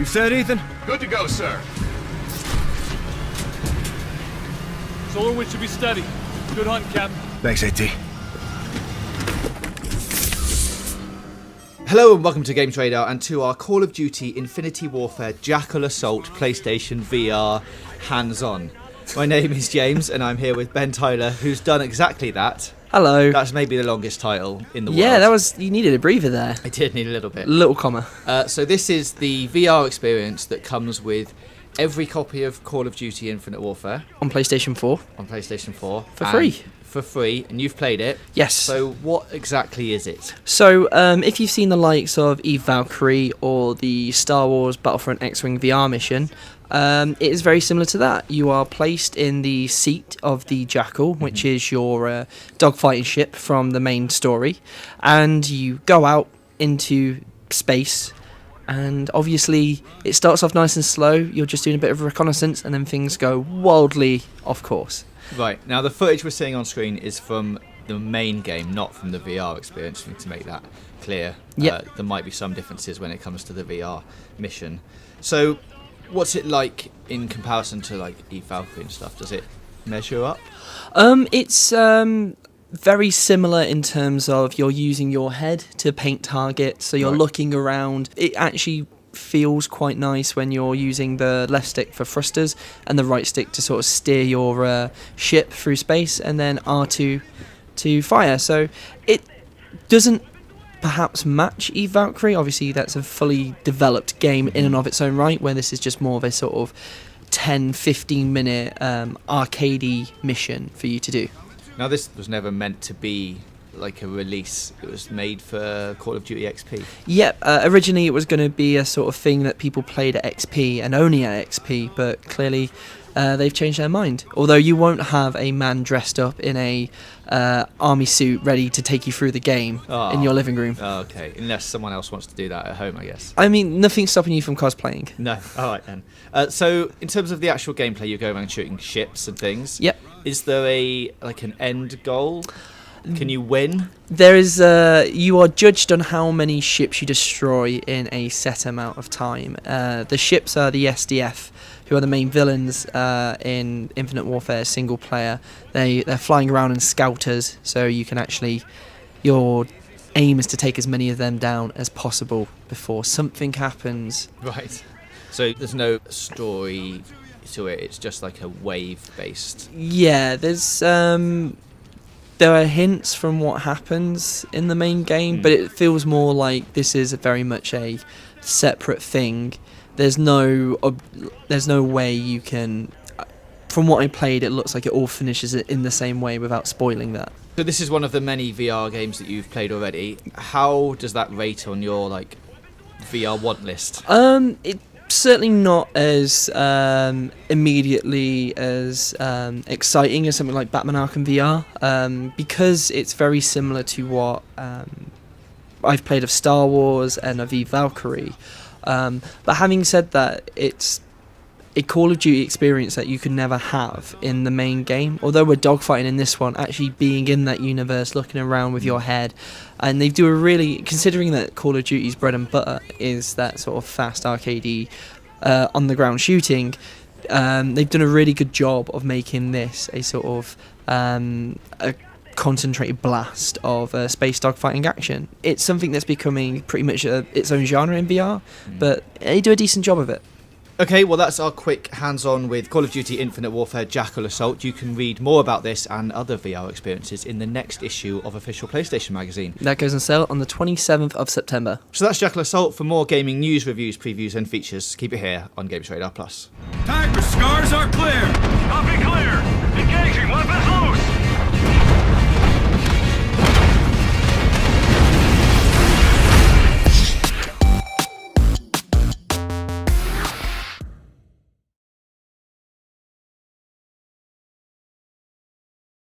You said, Ethan? Good to go, sir. Solar wind should be steady. Good hunt, Captain. Thanks, AT. Hello and welcome to Games Radar and to our Call of Duty Infinity Warfare Jackal Assault PlayStation VR hands-on. My name is James and I'm here with Ben Tyler, who's done exactly that. Hello. That's maybe the longest title in the world. Yeah, you needed a breather there. I did need a little bit. Little comma. So this is the VR experience that comes with every copy of Call of Duty Infinite Warfare. On PlayStation 4. On PlayStation 4. For free. For free, and you've played it. Yes. So what exactly is it? So, if you've seen the likes of Eve Valkyrie or the Star Wars Battlefront X-Wing VR mission, it is very similar to that. You are placed in the seat of the Jackal, which is your dogfighting ship from the main story, and you go out into space. And obviously, it starts off nice and slow. You're just doing a bit of reconnaissance, and then things go wildly off course. Right, now the footage we're seeing on screen is from the main game, not from the VR experience. We need to make that clear. Yep. There might be some differences when it comes to the VR mission. So, what's it like in comparison to like Eve Valkyrie and stuff? Does it measure up? It's very similar in terms of you're using your head to paint targets, so you're looking around. It actually feels quite nice when you're using the left stick for thrusters and the right stick to sort of steer your ship through space, and then R2 to fire. So it doesn't perhaps match Eve Valkyrie. Obviously that's a fully developed game in and of its own right, where this is just more of a sort of 10-15 minute arcadey mission for you to do. Now this was never meant to be like a release. It was made for Call of Duty XP. Yep, originally it was going to be a sort of thing that people played at XP and only at XP, but clearly they've changed their mind. Although you won't have a man dressed up in a army suit ready to take you through the game in your living room. Oh, okay, unless someone else wants to do that at home, I guess. I mean, nothing's stopping you from cosplaying. No, alright then. So, in terms of the actual gameplay, you go around shooting ships and things. Yep. Is there an end goal? Can you win? There is. You are judged on how many ships you destroy in a set amount of time. The ships are the SDF, who are the main villains in Infinite Warfare single player. They're flying around in scouters, so you can actually. Your aim is to take as many of them down as possible before something happens. Right. So there's no story to it. It's just like a wave-based. Yeah, there are hints from what happens in the main game, but it feels more like this is very much a separate thing. There's no way you can. From what I played, it looks like it all finishes it in the same way without spoiling that. So this is one of the many VR games that you've played already. How does that rate on your VR want list? It's certainly not as immediately as exciting as something like Batman Arkham VR, because it's very similar to what I've played of Star Wars and of Eve Valkyrie. But having said that, it's a Call of Duty experience that you could never have in the main game. Although we're dogfighting in this one, actually being in that universe, looking around with your head, and they do a really, considering that Call of Duty's bread and butter is that sort of fast arcadey on the ground shooting, they've done a really good job of making this a sort of a concentrated blast of space dogfighting action. It's something that's becoming pretty much its own genre in VR, but they do a decent job of it. Okay, well that's our quick hands-on with Call of Duty Infinite Warfare Jackal Assault. You can read more about this and other VR experiences in the next issue of Official PlayStation Magazine. That goes on sale on the 27th of September. So that's Jackal Assault. For more gaming news, reviews, previews and features, keep it here on Games Radar Plus. Tiger scars are clear. Copy clear. Engaging. Weapons loose.